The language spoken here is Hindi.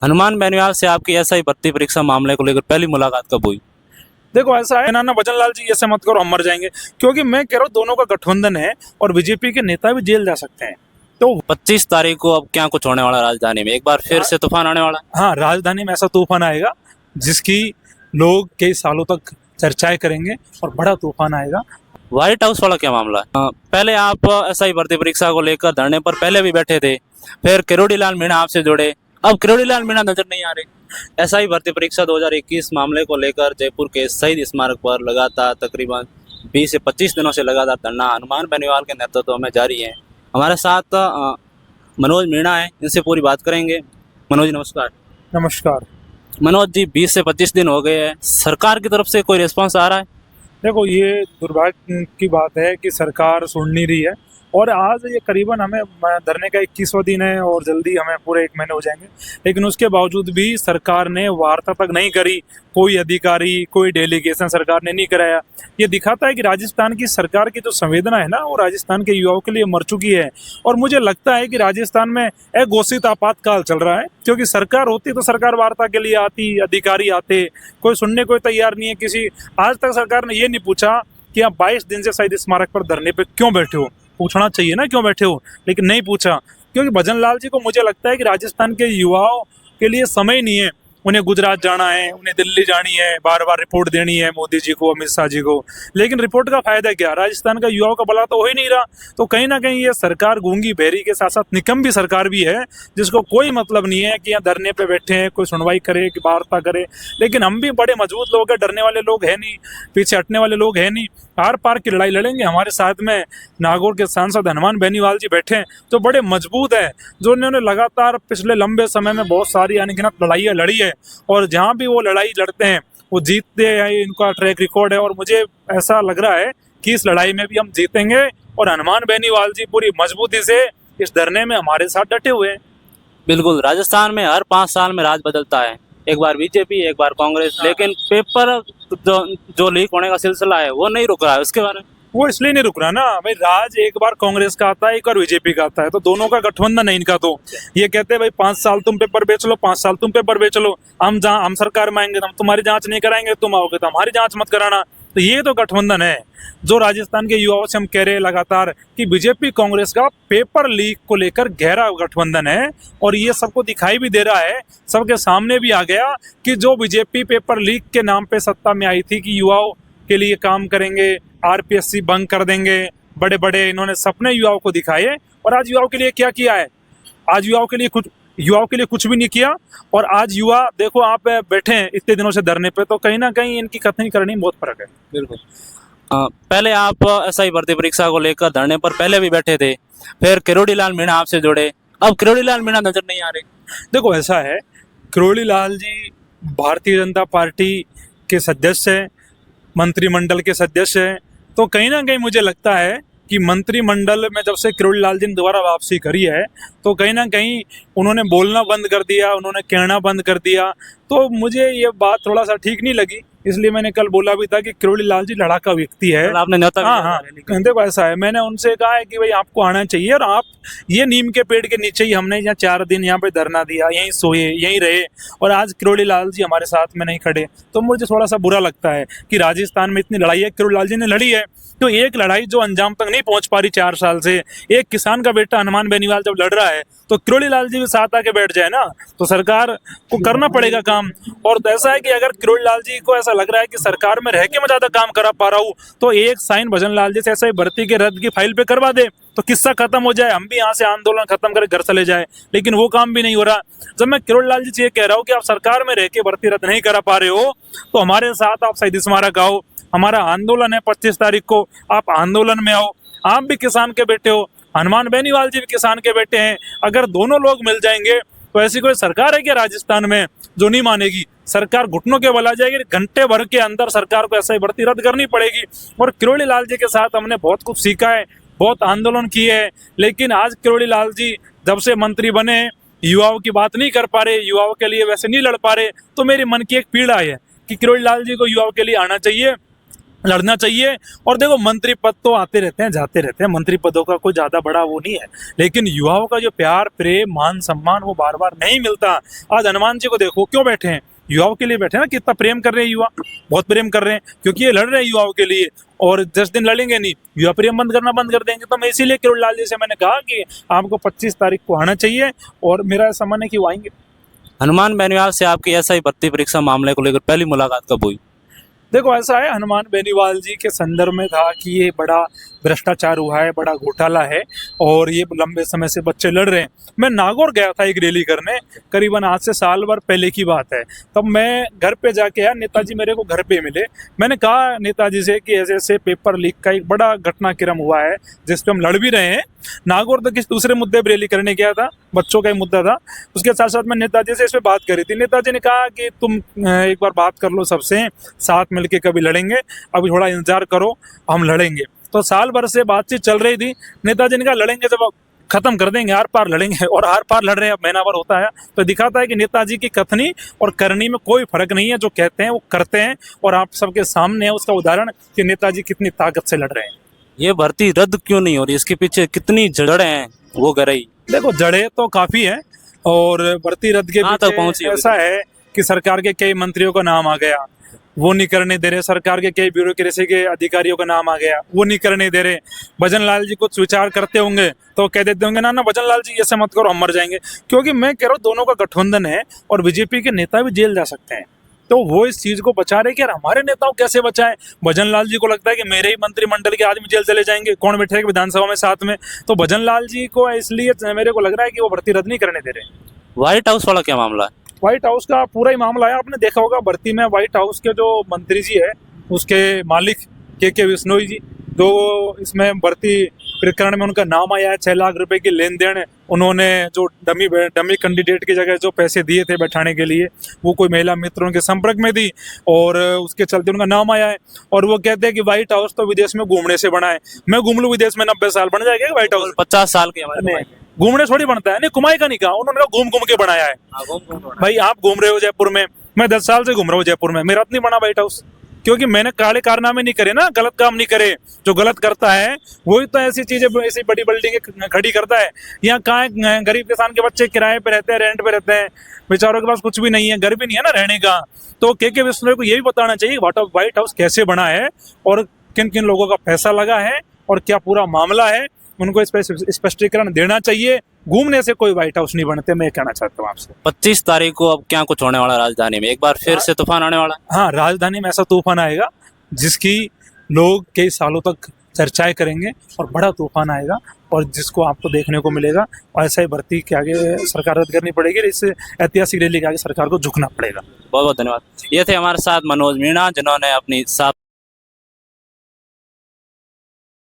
हनुमान बेनीवाल से आपकी एसआई भर्ती परीक्षा मामले को लेकर पहली मुलाकात कब हुई? देखो ऐसा है ना भजन लाल जी, ऐसे मत करो, हम मर जाएंगे। क्योंकि मैं कह रहा हूँ दोनों का गठबंधन है और बीजेपी के नेता भी जेल जा सकते हैं। तो 25 तारीख को अब क्या कुछ होने वाला राजधानी में? एक बार फिर से तूफान आने वाला है? हाँ, राजधानी में ऐसा तूफान आएगा जिसकी लोग कई सालों तक चर्चाएं करेंगे और बड़ा तूफान आएगा। व्हाइट हाउस वाला क्या मामला है? पहले आप एसआई भर्ती परीक्षा को लेकर धरने पर पहले भी बैठे थे, फिर किरोड़ी लाल मीणा आपसे जुड़े, अब किरोड़ी लाल मीणा नजर नहीं आ रहे। एसआई भर्ती परीक्षा 2021 मामले को लेकर जयपुर के शहीद स्मारक पर लगातार तकरीबन 20 से 25 दिनों से लगातार धरना हनुमान बेनीवाल के नेतृत्व में जारी है। हमारे साथ मनोज मीणा है, इनसे पूरी बात करेंगे। मनोज नमस्कार। नमस्कार। मनोज जी, 20 से 25 दिन हो गए हैं, सरकार की तरफ से कोई रिस्पांस आ रहा है? देखो, ये दुर्भाग्य की बात है कि सरकार सुन नहीं रही है। और आज ये करीबन हमें धरने का 21वां दिन है और जल्दी हमें पूरे 1 महीने हो जाएंगे, लेकिन उसके बावजूद भी सरकार ने वार्ता तक नहीं करी। कोई अधिकारी, कोई डेलीगेशन सरकार ने नहीं कराया। ये दिखाता है कि राजस्थान की सरकार की जो संवेदना है ना, वो राजस्थान के युवाओं के लिए मर चुकी है। और मुझे लगता है कि राजस्थान में अघोषित आपातकाल चल रहा है, क्योंकि सरकार होती तो सरकार वार्ता के लिए आती, अधिकारी आते, कोई सुनने को तैयार नहीं है किसी। आज तक सरकार ने ये नहीं पूछा कि आप 22 दिन से शहीद स्मारक पर धरने पे क्यों बैठे हो। पूछना चाहिए ना क्यों बैठे हो, लेकिन नहीं पूछा। क्योंकि भजन लाल जी को मुझे लगता है कि राजस्थान के युवाओं के लिए समय नहीं है। उन्हें गुजरात जाना है, उन्हें दिल्ली जानी है, बार बार रिपोर्ट देनी है मोदी जी को, अमित शाह जी को। लेकिन रिपोर्ट का फायदा क्या? राजस्थान का युवाओं का भला तो हो ही नहीं रहा। तो कहीं ना कहीं ये सरकार गूंगी बहरी के साथ साथ निकम्मी भी सरकार भी है, जिसको कोई मतलब नहीं है कि यहाँ धरने पे बैठे हैं, कोई सुनवाई करे, कि वार्ता करे। लेकिन हम भी बड़े मजबूत लोग हैं, डरने वाले लोग हैं नहीं, पीछे हटने वाले लोग हैं नहीं। आर पार की लड़ाई लड़ेंगे। हमारे साथ में नागौर के सांसद हनुमान बेनीवाल जी बैठे हैं, जो बड़े मजबूत है, जो उन्होंने लगातार पिछले लंबे समय में बहुत सारी अनगिनत लड़ाइयाँ लड़ी है। और जहाँ भी वो लड़ाई लड़ते हैं वो जीतते हैं, इनका ट्रैक रिकॉर्ड है। और मुझे ऐसा लग रहा है कि इस लड़ाई में भी हम जीतेंगे। और हनुमान बेनीवाल जी पूरी मजबूती से इस धरने में हमारे साथ डटे हुए हैं। बिल्कुल, राजस्थान में हर 5 साल में राज बदलता है, एक बार बीजेपी, एक बार कांग्रेस, लेकिन पेपर जो लीक होने का सिलसिला है वो नहीं रुक रहा है। उसके बारे में वो इसलिए नहीं रुक रहा ना भाई, राज एक बार कांग्रेस का आता है, एक बार बीजेपी का आता है, तो दोनों का गठबंधन है इनका। तो ये कहते हैं भाई 5 साल तुम पेपर बेच लो, 5 साल तुम पेपर बेच लो, हम सरकार में आएंगे तो हम तुम्हारी जांच नहीं कराएंगे, तुम आओगे तो हमारी जांच मत कराना। तो ये तो गठबंधन है जो राजस्थान के युवाओं से हम कह रहे हैं लगातार कि बीजेपी कांग्रेस का पेपर लीक को लेकर गहरा गठबंधन है। और ये सबको दिखाई भी दे रहा है, सबके सामने भी आ गया कि जो बीजेपी पेपर लीक के नाम पे सत्ता में आई थी कि युवाओं के लिए काम करेंगे, आरपीएससी बंद कर देंगे, बड़े बड़े इन्होंने सपने युवाओं को दिखाए। और आज युवाओं के लिए क्या किया है? आज युवाओं के लिए कुछ भी नहीं किया। और आज युवा देखो, आप बैठे हैं इतने दिनों से धरने पे, तो कहीं ना कहीं इनकी कथनी करनी बहुत फर्क है। बिल्कुल। पहले आप एसआई भर्ती परीक्षा को लेकर धरने पर पहले भी बैठे थे, फिर किरोड़ी लाल मीणा आपसे जुड़े, अब किरोड़ी लाल मीणा नजर नहीं आ रहे। देखो ऐसा है, किरोड़ी लाल जी भारतीय जनता पार्टी के सदस्य हैं, मंत्रिमंडल के सदस्य हैं। तो कहीं ना कहीं मुझे लगता है कि मंत्रिमंडल में जब से किरोड़ी लाल जी ने दोबारा वापसी करी है, तो कहीं ना कहीं उन्होंने बोलना बंद कर दिया, उन्होंने कहना बंद कर दिया। तो मुझे ये बात थोड़ा सा ठीक नहीं लगी, इसलिए मैंने कल बोला भी था कि किरोड़ी लाल जी लड़ाका व्यक्ति है। आपने न्योता हाँ हाँ, देखो ऐसा है, मैंने उनसे कहा है कि भाई आपको आना चाहिए, और आप ये नीम के पेड़ के नीचे ही हमने यहाँ 4 दिन यहाँ पे धरना दिया, यहीं सोए, यहीं रहे, और आज किरोड़ी लाल जी हमारे साथ में नहीं खड़े। तो मुझे थोड़ा सा बुरा लगता है कि राजस्थान में इतनी लड़ाई है, किरोड़ी लाल जी ने लड़ी है, तो एक लड़ाई जो अंजाम तक नहीं पहुंच पा रही 4 साल से। एक किसान का बेटा हनुमान बेनीवाल जब लड़ रहा है, तो किरोड़ी लाल जी भी साथ आके बैठ जाए ना, तो सरकार को करना पड़ेगा काम। और ऐसा है कि अगर किरोड़ी लाल जी को ऐसा लग रहा है कि सरकार में रह के मैं ज्यादा काम करा पा रहा हूँ, तो एक साइन भजन लाल जी से ऐसा ही भर्ती के रद्द की फाइल पे करवा दे, तो किस्सा खत्म हो जाए, हम भी यहाँ से आंदोलन खत्म करके घर चले जाए। लेकिन वो काम भी नहीं हो रहा। जब मैं किरोड़ी लाल जी से ये कह रहा हूँ कि आप सरकार में रह के भर्ती रद्द नहीं करा पा रहे हो, तो हमारे साथ आप शहीद स्मारक आओ, हमारा आंदोलन है 25 तारीख को, आप आंदोलन में आओ। आप भी किसान के बेटे हो, हनुमान बेनीवाल जी भी किसान के बेटे हैं। अगर दोनों लोग मिल जाएंगे तो ऐसी कोई सरकार है क्या राजस्थान में जो नहीं मानेगी? सरकार घुटनों के बल आ जाएगी, घंटे भर के अंदर सरकार को ऐसा ही भर्ती रद्द करनी पड़ेगी। और किरोड़ी लाल जी के साथ हमने बहुत कुछ सीखा है, बहुत आंदोलन किए हैं, लेकिन आज किरोड़ी लाल जी जब से मंत्री बने युवाओं की बात नहीं कर पा रहे, युवाओं के लिए वैसे नहीं लड़ पा रहे। तो मेरे मन की एक पीड़ा है कि किरोड़ी लाल जी को युवाओं के लिए आना चाहिए, लड़ना चाहिए। और देखो मंत्री पद तो आते रहते हैं जाते रहते हैं, मंत्री पदों का कोई ज्यादा बड़ा वो नहीं है, लेकिन युवाओं का जो प्यार प्रेम मान सम्मान वो बार बार नहीं मिलता। आज हनुमान जी को देखो क्यों बैठे हैं, युवाओं के लिए बैठे हैं ना, कितना प्रेम कर रहे हैं युवा, बहुत प्रेम कर रहे हैं, क्योंकि ये लड़ रहे हैं युवाओं के लिए। और 10 दिन लड़ेंगे नहीं, युवा प्रेम बंद करना बंद कर देंगे। तो मैं इसीलिए किरोड़ीलाल जी से मैंने कहा कि आपको 25 तारीख को आना चाहिए, और मेरा ऐसा मन है कि वो आएंगे। हनुमान बेनीवाल से आपकी एसआई भर्ती परीक्षा मामले को लेकर पहली मुलाकात कब हुई? देखो ऐसा है, हनुमान बेनीवाल जी के संदर्भ में था कि ये बड़ा भ्रष्टाचार हुआ है, बड़ा घोटाला है, और ये लंबे समय से बच्चे लड़ रहे हैं। मैं नागौर गया था एक रैली करने, करीबन आज से साल भर पहले की बात है। तब मैं घर पे जाके आया, नेताजी मेरे को घर पे मिले। मैंने कहा नेताजी से कि ऐसे ऐसे पेपर लीक का एक बड़ा घटनाक्रम हुआ है जिस पे हम लड़ भी रहे हैं। नागौर तक किसी दूसरे मुद्दे पर रैली करने गया था, बच्चों का ही मुद्दा था। उसके साथ साथ मैं नेताजी से इस पे बात करी थी। नेताजी ने कहा कि तुम एक बार बात कर लो सबसे, साथ मिलके कभी लड़ेंगे, अभी थोड़ा इंतजार करो, हम लड़ेंगे। तो साल भर से बातचीत चल रही थी। नेताजी ने कहा लड़ेंगे जब खत्म कर देंगे, आर पार लड़ेंगे, और आर पार लड़ रहे हैं। अब महीना भर होता है तो दिखाता है कि नेताजी की कथनी और करनी में कोई फर्क नहीं है, जो कहते हैं वो करते हैं। और आप सबके सामने है उसका उदाहरण कि नेताजी कितनी ताकत से लड़ रहे हैं। ये भर्ती रद्द क्यों नहीं हो रही, इसके पीछे कितनी जड़ें हैं वो गहराई? देखो जड़ें तो काफी है, और भर्ती रद्द के कहाँ तक पहुंची पीछे अभी ऐसा है कि सरकार के कई मंत्रियों का नाम आ गया, वो नहीं करने दे रहे। सरकार के कई ब्यूरोक्रेसी के अधिकारियों का नाम आ गया, वो नहीं करने दे रहे। भजन लाल जी कुछ विचार करते होंगे तो कह देते होंगे ना ना भजन लाल जी ऐसे मत करो, हम मर जाएंगे। क्योंकि मैं कह रहा हूँ दोनों का गठबंधन है, और बीजेपी के नेता भी जेल जा सकते हैं। तो वो इस चीज को बचा रहे कि यार हमारे नेताओं कैसे बचाएं। भजन लाल जी को लगता है कि मेरे ही मंत्रिमंडल के आदमी जेल चले जाएंगे, कौन बैठेगा विधानसभा में साथ में। तो भजन लाल जी को इसलिए मेरे को लग रहा है कि वो भर्ती रद्द नहीं करने दे रहे। व्हाइट हाउस वाला क्या मामला है? व्हाइट हाउस का पूरा ही मामला है, आपने देखा होगा भर्ती में। व्हाइट हाउस के जो मंत्री जी है, उसके मालिक के विश्नोई जी, जो इसमें भर्ती प्रकरण में उनका नाम आया है, 6 लाख रुपए की लेन देन उन्होंने जो डमी कैंडिडेट की जगह जो पैसे दिए थे बैठाने के लिए, वो कोई महिला मित्रों के संपर्क में थी, और उसके चलते उनका नाम आया है। और वो कहते हैं कि व्हाइट हाउस तो विदेश में घूमने से बना है। मैं घूम लूं विदेश में 90 साल बन जाएगा व्हाइट हाउस? 50 साल के हमारे नहीं, घूमने थोड़ी बनता है, नहीं कुमाई का नहीं कहा उन्होंने, कहा घूम घूम के बनाया है। भाई आप घूम रहे हो जयपुर में, मैं 10 साल से घूम रहा हूँ जयपुर में, मेरा तो नहीं बना व्हाइट हाउस, क्योंकि मैंने काले कारनामे नहीं करे ना, गलत काम नहीं करे। जो गलत करता है वही तो ऐसी चीजें, ऐसी बड़ी बिल्डिंग खड़ी करता है। यहाँ कहाँ है, गरीब किसान के बच्चे किराए पे रहते हैं, रेंट पे रहते हैं, बेचारों के पास कुछ भी नहीं है, घर भी नहीं है ना रहने का। तो के विश्नोई को ये भी बताना चाहिए व्हाइट हाउस कैसे बना है, और किन किन लोगों का पैसा लगा है, और क्या पूरा मामला है, उनको स्पष्टीकरण देना चाहिए। घूमने से कोई व्हाइट हाउस नहीं बनते, मैं कहना चाहता हूँ आपसे। 25 तारीख को अब क्या कुछ होने वाला राजधानी में? एक बार फिर से तूफान आने वाला है? हाँ, राजधानी में ऐसा तूफान आएगा जिसकी लोग कई सालों तक चर्चाएं करेंगे, और बड़ा तूफान आएगा, और जिसको आपको देखने को मिलेगा। और ऐसा ही भर्ती के आगे सरकार रद्द करनी पड़ेगी, इससे ऐतिहासिक रैली के आगे सरकार को झुकना पड़ेगा। बहुत बहुत धन्यवाद। ये थे हमारे साथ मनोज मीणा, जिन्होंने अपनी साफ